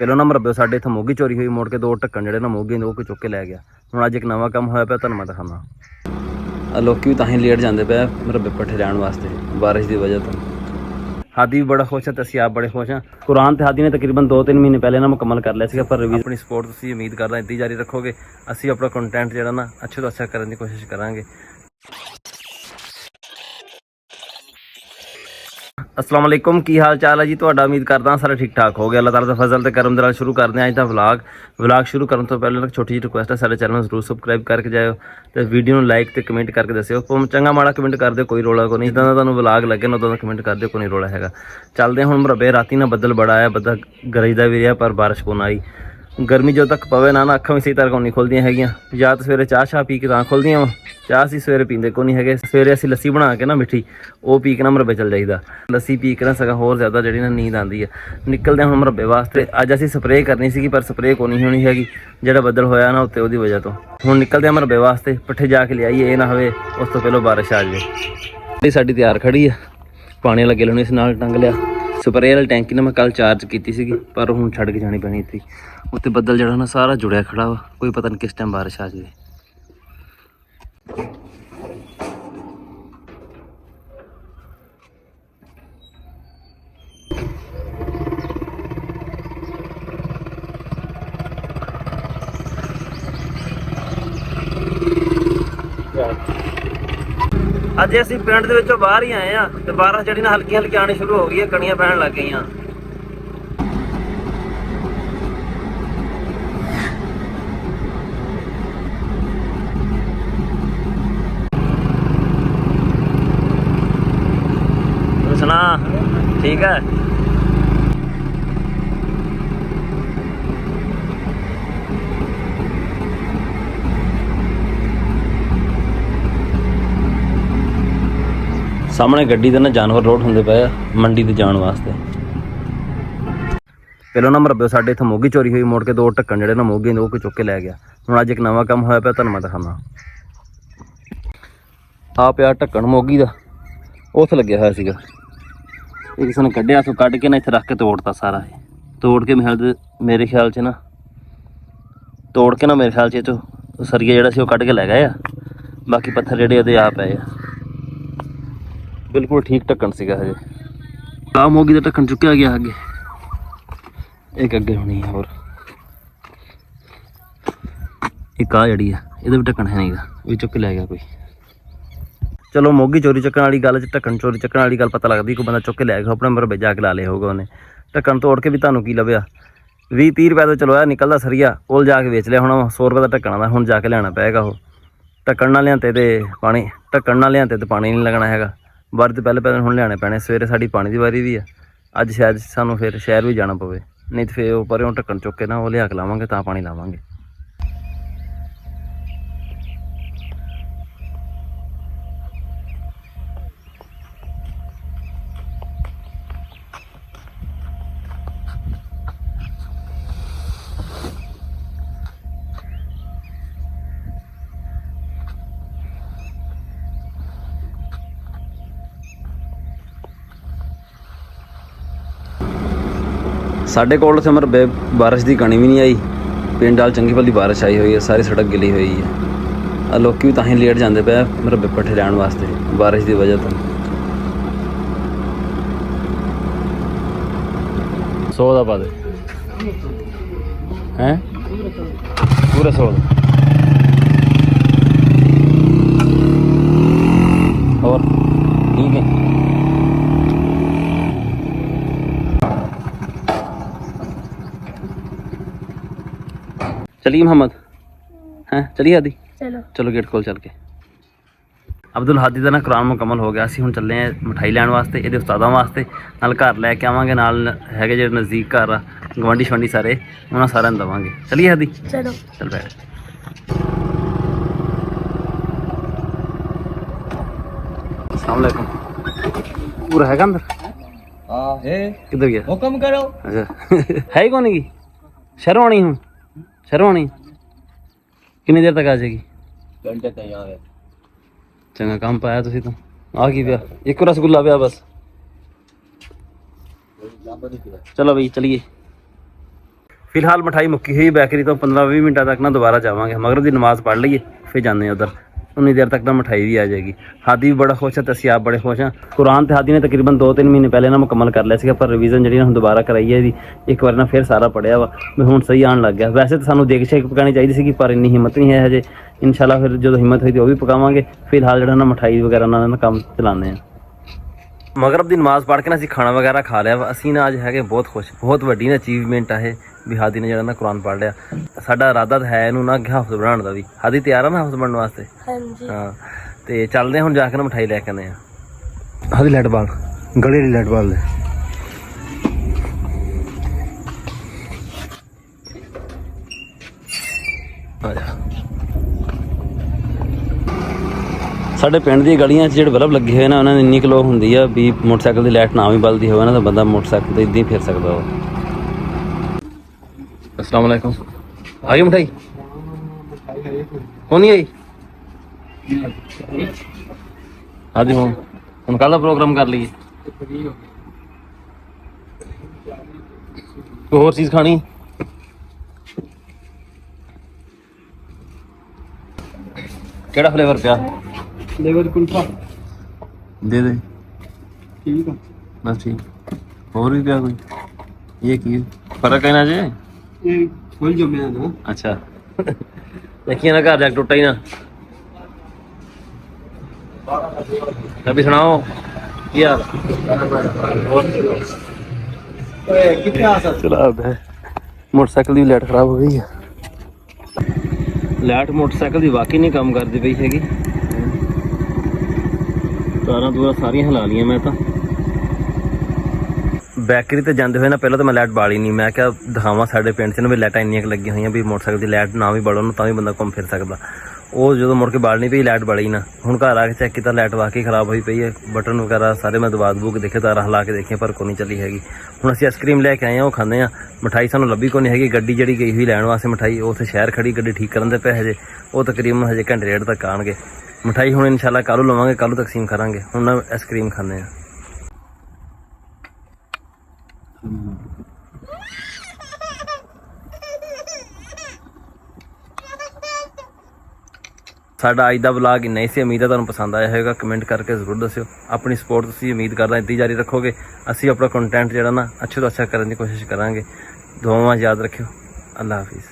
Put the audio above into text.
ਪਹਿਲਾਂ ਨਾ ਮਰਬੇ ਸਾਡੇ ਇੱਥੇ ਮੋਗੀ ਚੋਰੀ ਹੋਈ, ਮੁੜ ਕੇ 2 ਢੱਕਣ ਜਿਹੜੇ ਨਾ ਮੋਗੀ ਉਹ ਕੋਈ ਚੁੱਕ ਕੇ ਲੈ ਗਿਆ। ਹੁਣ ਅੱਜ ਇੱਕ ਨਵਾਂ ਕੰਮ ਹੋਇਆ ਪਿਆ, ਤੁਹਾਨੂੰ ਮੈਂ ਦਿਖਾਉਂਦਾ। ਲੋਕੀ ਵੀ ਤਾਂ ਹੀ ਲੇਟ ਜਾਂਦੇ ਪਏ ਮਰਬੇ ਪੱਠੇ ਲੈਣ ਵਾਸਤੇ ਬਾਰਿਸ਼ ਦੀ ਵਜ੍ਹਾ ਤੋਂ। ਹਾਦੀ ਵੀ ਬੜਾ ਖੁਸ਼ ਹੈ ਤੇ ਅਸੀਂ ਆਪ ਬੜੇ ਖੁਸ਼ ਹਾਂ। ਕੁਰਾਨ ਤੇ ਹਾਦੀ ਨੇ ਤਕਰੀਬਨ 2-3 ਮਹੀਨੇ ਪਹਿਲੇ ਨਾ ਮੁਕੰਮਲ ਕਰ ਲਿਆ ਸੀਗਾ, ਪਰ ਰਿਵੀਜ਼ਨ ਆਪਣੀ ਸਪੋਰਟ ਤੁਸੀਂ ਉਮੀਦ ਕਰਦਾ ਇੱਦਾਂ ਜਾਰੀ ਰੱਖੋਗੇ। ਅਸੀਂ ਆਪਣਾ ਕੰਟੈਂਟ ਜਿਹੜਾ ਨਾ ਅੱਛੇ ਤੋਂ ਅੱਛਾ ਕਰਨ ਦੀ ਕੋਸ਼ਿਸ਼ ਕਰਾਂਗੇ। अस्सलाम वालेकुम, की हाल चाल है जी ਤੁਹਾਡਾ। उम्मीद करदा सारे ठीक ठाक हो गया। अल्लाह ताला दा फजल ते करम दे नाल शुरू करदे हैं अज दा व्लॉग शुरू करन तो पहले एक छोटी जी रिक्वेस्ट है, सारे चैनल जरूर सबसक्राइब करके जाओ ते वीडियो नूं लाइक ते कमेंट करके दस्सिओ। चंगा माड़ा कमेंट कर दिओ, कोई रोला को नहीं। जिद्दां दा तुहानूं व्लॉग लगे ना उदां दा कमेंट कर दिओ, कोई रोला हैगा। चलदे हुण मरबे राती ना बदल बड़ा आया, बदल गरजदा भी रहा पर बारिश कोन आई। गर्मी जो तक पवे ना अखां भी सही तरह को नहीं खुलदियां हैगियां। या तो सवेरे चाह शाह पी के तां खुलदियां वा, चाह असीं सवेरे पींदे को नहीं हैगे। सवेरे असीं लस्सी बना के ना मिठी वो पी के ना मरबे चल जाईदा। लस्सी पी के ना सगों होर ज़्यादा जिहड़ी ना नींद आंदी है। निकलदे हुण मरबे वास्ते अज असीं स्प्रे करनी सीगी पर स्प्रे को नहीं होनी हैगी, जिहड़ा बदल होया ना उत्ते उहदी वजह तो। हुण निकलदे मरबे वास्ते पट्ठे जाके लियाईए, ये ना होवे उस तो पहलों बारिश आ जाए। साडी तैयार खड़ी है, पानी वाला गिलन इस नाल टंग लिया। स्प्रे वाली टैंकी ने मैं कल चार्ज की सीगी पर हुण छड्ड के जानी पैनी थी। उत्ते बदल जड़ा ना सारा जुड़िया खड़ा वा, कोई पता नहीं किस टाइम बारिश आ जाए। अज असीं पिंड दे विचों बाहर ही आए हैं ते बारिश जिहड़ी ना हल्की हल्की आनी शुरू हो गई है, कणियां पैण लग गईयां। सुना ठीक है। सामने गड्डी दे ना जानवर रोड होंदे पे मंडी ते जाण वास्ते। पहलों ना मरबे साडे इत्थे मोगी चोरी हुई, मुड़ के 2 ढक्कन जिहड़े ना मोगी ने कोई चुक के लै गया। हुण अज एक नवां काम होया पिया, तुहानूं मैं दिखाउंदा। आ पिया ढक्कन मोगी दा, उस लग्या होया सीगा। ਇਹ ਕਿਸੇ ਨੇ ਕੱਢਿਆ, ਸੋ ਕੱਢ ਕੇ ਨਾ ਇੱਥੇ ਰੱਖ ਕੇ ਤੋੜਤਾ ਸਾਰਾ। ਤੋੜ ਕੇ ਮੇਰੇ ਖਿਆਲ 'ਚ ਨਾ ਇਹ 'ਚੋਂ ਸਰੀਆ ਜਿਹੜਾ ਸੀ ਉਹ ਕੱਢ ਕੇ ਲੈ ਗਏ ਆ। ਬਾਕੀ ਪੱਥਰ ਜਿਹੜੇ ਉਹਦੇ ਆ ਪਏ ਆ। ਬਿਲਕੁਲ ਠੀਕ ਢੱਕਣ ਸੀਗਾ ਹਜੇ। ਆਹ ਮੋਗੀ ਦਾ ਢੱਕਣ ਚੁੱਕਿਆ ਗਿਆ ਅੱਗੇ, ਇੱਕ ਅੱਗੇ ਹੋਣੀ ਆ ਹੋਰ। ਇੱਕ ਆ ਜਿਹੜੀ ਆ ਇਹਦਾ ਵੀ ਢੱਕਣ ਹੈ ਨਹੀਂਗਾ, ਇਹ ਚੁੱਕ ਕੇ ਲੈ ਗਿਆ ਕੋਈ। चलो मोगी चोरी चक्कन वाली गल ढक्कन चोरी चक्कन वाली गल पता लगती, कोई बंदा चुक के लै गया अपने मरबे जाके ला लिया होगा उन्हें। ढक्कन तोड़ के भी तुहानूं की लभ्या 20-30 रुपए तो चलो निकलदा सरिया, उल जाके वेच लिया। हुण 100 रुपए का ढक्कन आंदा, हुण जाके लियाना पेगा। वो ढक्कन ना लियांते ते पानी, ढक्कन ना लियांते ते पानी नहीं लगना हैगा। बारी तो पहले हुण लियाने पैणे। सवेरे साडी पानी की वारी भी है, अज शायद सानूं फिर शहर भी जाना पवे, नहीं तो फिर परे ढक्कन चुक के ना वो लिया के लावांगे तां पानी लावांगे। साढ़े कोल तो मरबे बारिश की कणी भी नहीं आई। पिंड वाल चंगी भली बारिश आई हुई है, सारी सड़क गिली हुई है। लोग भी तां ही लेट जाते पे मरबे पट्ठे लैण वास्ते बारिश की वजह तो। 100 का पा दे हैं, पूरा 100 और ठीक है। चलिए मोहम्मद, हैं चलिए हादी, चलो गेट खोल चल के। अब्दुल हादी का ना कुरान मुकम्मल हो गया। असीं हुण चले हैं मिठाई लैण वास्ते ਇਹਦੇ ਉਸਤਾਦਾਂ वास्ते, नाल घर लैके आवांगे, नाल हैगे ਜਿਹੜੇ नज़दीक घर आ गवांढी शवांढी सारे, उन्हां सारिਆਂ ਨੂੰ देवांगे। चलिए हादी चलो चल बैठ। अस्सलाम वालेकुम। पूरा हैगा अंदर? हाँ है। किधर गया? हुक्म करो। अच्छा है ही कौन की शहरों आनी? हूँ शहरों आनी कितनी देर तक आ जाएगी? घंटे तक यहाँ है। चंगा काम पाया तुसी तो। आ की पिया? एक रसगुल्ला पिया बस। चलो भाई चलिए। ਫਿਲਹਾਲ ਮਠਾਈ ਮੁੱਕੀ ਹੋਈ ਬੈਕਰੀ ਤੋਂ 15-20 ਮਿੰਟਾਂ ਤੱਕ ਨਾ ਦੁਬਾਰਾ ਜਾਵਾਂਗੇ, ਮਗਰ ਦੀ ਨਮਾਜ਼ ਪੜ੍ਹ ਲਈਏ ਫਿਰ ਜਾਂਦੇ ਹਾਂ ਉੱਧਰ। ਉਨੀ ਦੇਰ ਤੱਕ ਤਾਂ ਮਠਾਈ ਵੀ ਆ ਜਾਏਗੀ। ਹਾਦੀ ਵੀ ਬੜਾ ਖੁਸ਼ ਹੈ ਤੇ ਅਸੀਂ ਆਪ ਬੜੇ ਖੁਸ਼ ਹਾਂ। ਕੁਰਾਨ ਤੇ ਹਾਦੀ ਨੇ ਤਕਰੀਬਨ 2-3 ਮਹੀਨੇ ਪਹਿਲੇ ਨਾ ਮੁਕੰਮਲ ਕਰ ਲਿਆ ਸੀਗਾ, ਪਰ ਰਿਵੀਜ਼ਨ ਜਿਹੜੀ ਨਾ ਹੁਣ ਦੁਬਾਰਾ ਕਰਾਈ ਹੈ ਇਹਦੀ। ਇੱਕ ਵਾਰ ਨਾ ਫਿਰ ਸਾਰਾ ਪੜ੍ਹਿਆ ਵਾ, ਮੈਂ ਹੁਣ ਸਹੀ ਆਉਣ ਲੱਗ ਗਿਆ। ਵੈਸੇ ਤਾਂ ਸਾਨੂੰ ਦੇਗ ਸ਼ੇਕ ਪਕਾਉਣੀ ਚਾਹੀਦੀ ਸੀਗੀ, ਪਰ ਇੰਨੀ ਹਿੰਮਤ ਨਹੀਂ ਹੈ ਹਜੇ। ਇਨਸ਼ਾਅੱਲਾ ਫਿਰ ਜਦੋਂ ਹਿੰਮਤ ਹੋਈ ਤੇ ਉਹ ਵੀ ਪਕਾਵਾਂਗੇ। ਫਿਲਹਾਲ ਜਿਹੜਾ ਨਾ ਮਠਾਈ ਵਗੈਰਾ ਨਾਲ ਨਾ ਕੰਮ ਚਲਾਉਂਦੇ ਹਾਂ। ਮਗਰਬ ਦੀ ਨਮਾਜ਼ ਪੜ੍ਹ ਕੇ ਨਾ ਅਸੀਂ ਖਾਣਾ ਵਗੈਰਾ ਖਾ ਲਿਆ ਵਾ। ਅਸੀਂ ਨਾ ਅੱਜ ਹੈਗੇ ਬਹੁਤ ਖੁਸ਼, ਬਹੁਤ ਵੱਡੀ ਨਾ ਅਚੀਵਮੈਂਟ ਆ ਇਹ ਵੀ ਹਾਦੀ ਨੇ ਜਿਹੜਾ ਨਾ ਕੁਰਾਨ ਪੜ੍ਹ ਲਿਆ। ਸਾਡਾ ਇਰਾਦਾ ਤਾਂ ਹੈ ਇਹਨੂੰ ਨਾ ਅੱਗੇ ਹਾਫਜ਼ ਬਣਾਉਣ ਦਾ ਵੀ। ਹਾਦੀ ਤਿਆਰ ਆ ਨਾ ਹਾਫਜ਼ ਬਣਨ ਵਾਸਤੇ? ਹਾਂਜੀ। ਹਾਂ ਤੇ ਚੱਲਦੇ ਹਾਂ ਹੁਣ ਜਾ ਕੇ ਨਾ ਮਠਾਈ ਲੈ ਕੇ ਆਉਂਦੇ ਹਾਂ। ਹਾਦੀ ਲੈਟ ਬਾਲ ਗਲੇ ਦੀ ਲੈਟ ਬਾਲ ਦੇ ਆ ਜਾ। ਸਾਡੇ ਪਿੰਡ ਦੀਆਂ ਗਲੀਆਂ 'ਚ ਜਿਹੜੇ ਬਲਬ ਲੱਗੇ ਹੋਏ ਨਾ ਉਹਨਾਂ ਦੀ ਇੰਨੀ ਕਿਲੋ ਹੁੰਦੀ ਆ ਵੀ ਮੋਟਰਸਾਈਕਲ ਦੀ ਲਾਈਟ ਨਾ ਵੀ ਬਲਦੀ ਹੋਵੇ ਨਾ ਤਾਂ ਬੰਦਾ ਮੋਟਰਸਾਈਕਲ ਤੇ ਇੱਦਾਂ ਹੀ ਫਿਰ ਸਕਦਾ ਵਾ। अस्सलाम वालेकुम। आ गई मिठाई? कौन नहीं आई? हाँ जी हम कल का प्रोग्राम कर लीए। कोई और चीज़ खानी? केड़ा फ्लेवर पिया? फ्लेवर कुल्फा दे दे। ठीक है। बस ठीक। और भी पिया कोई? ये की फर्क है ना जे? ये फुल जमे है ना। अच्छा देखिए ना घर जाके टुटा ही ना। अभी सुनाओ यार। चला मोटरसाइकिल की लाइट खराब हो गई है। लाइट मोटरसाइकिल की वाकई नहीं काम करती पई हैगी। तारा दूरा सारियां हिला लियां मैं तो। बैकरी ਤੇ ਜਾਂਦੇ ਹੋਏ ਨਾ ਪਹਿਲਾਂ ਤਾਂ ਮੈਂ ਲਾਈਟ ਬਾਲੀ ਨਹੀਂ। ਮੈਂ ਕਿਹਾ ਦਿਖਾਵਾਂ ਸਾਡੇ ਪਿੰਡ 'ਚ ਨਾ ਵੀ ਲਾਈਟਾਂ ਇੰਨੀਆਂ ਕੁ ਲੱਗੀਆਂ ਹੋਈਆਂ ਵੀ ਮੋਟਰਸਾਈਕਲ ਦੀ ਲਾਈਟ ਨਾ ਵੀ ਬਾਲੋ ਨਾ ਤਾਂ ਵੀ ਬੰਦਾ ਘੁੰਮ ਫਿਰ ਸਕਦਾ। ਉਹ ਜਦੋਂ ਮੁੜ ਕੇ ਬਾਲਣੀ ਪਈ ਲਾਈਟ ਬਾਲੀ ਨਾ। ਹੁਣ ਘਰ ਆ ਕੇ ਚੈੱਕ ਕੀਤਾ ਲਾਈਟ ਵਾਕਈ ਖਰਾਬ ਹੋਈ ਪਈ ਹੈ। ਬਟਨ ਵਗੈਰਾ ਸਾਰੇ ਮੈਂ ਦਬਾ ਦਬੂ ਕੇ ਦੇਖੇ, ਤਾਰਾਂ ਹਿਲਾ ਕੇ ਦੇਖੀਆਂ ਪਰ ਕੋਈ ਨਹੀਂ ਚੱਲੀ ਹੈਗੀ। ਹੁਣ ਅਸੀਂ ਆਈਸਕ੍ਰੀਮ ਲੈ ਕੇ ਆਏ ਹਾਂ, ਉਹ ਖਾਂਦੇ ਹਾਂ। ਮਠਾਈ ਸਾਨੂੰ ਲੱਭੀ ਕੋਈ ਨਹੀਂ ਹੈਗੀ। ਗੱਡੀ ਜਿਹੜੀ ਗਈ ਹੋਈ ਲੈਣ ਵਾਸਤੇ ਮਠਾਈ ਉਹ ਉੱਥੇ ਸ਼ਹਿਰ ਖੜੀ, ਗੱਡੀ ਠੀਕ ਕਰਨ ਦੇ ਪਏ ਹਜੇ। ਉਹ ਤਕਰੀਬਨ ਹਜੇ ਘੰਟੇ ਡੇਢ ਤੱਕ ਆਉਣਗੇ। ਮਠਾਈ ਹੁਣ ਇਨਸ਼ਾਅੱਲਾ ਕੱਲ੍ਹ ਨੂੰ ਲਵਾਂਗੇ, ਕੱਲ੍ਹ ਨੂੰ ਤਕਸੀਮ ਕਰਾਂਗੇ। ਹੁਣ ਨਾ ਆਈਸਕ੍ਰੀਮ ਖਾਂਦੇ ਹਾਂ। ਸਾਡਾ ਅੱਜ ਦਾ ਵਲੌਗ ਇੰਨਾ ਹੀ ਸੀ। ਉਮੀਦ ਹੈ ਤੁਹਾਨੂੰ ਪਸੰਦ ਆਇਆ ਹੋਵੇਗਾ। ਕਮੈਂਟ ਕਰਕੇ ਜ਼ਰੂਰ ਦੱਸਿਓ। ਆਪਣੀ ਸਪੋਰਟ ਤੁਸੀਂ ਉਮੀਦ ਕਰਦਾ ਇੱਦਾਂ ਹੀ ਜਾਰੀ ਰੱਖੋਗੇ। ਅਸੀਂ ਆਪਣਾ ਕੰਟੈਂਟ ਜਿਹੜਾ ਨਾ ਅੱਛੇ ਤੋਂ ਅੱਛਾ ਕਰਨ ਦੀ ਕੋਸ਼ਿਸ਼ ਕਰਾਂਗੇ। ਦੁਆਵਾਂ ਯਾਦ ਰੱਖਿਓ। ਅੱਲਾ ਹਾਫਿਜ਼।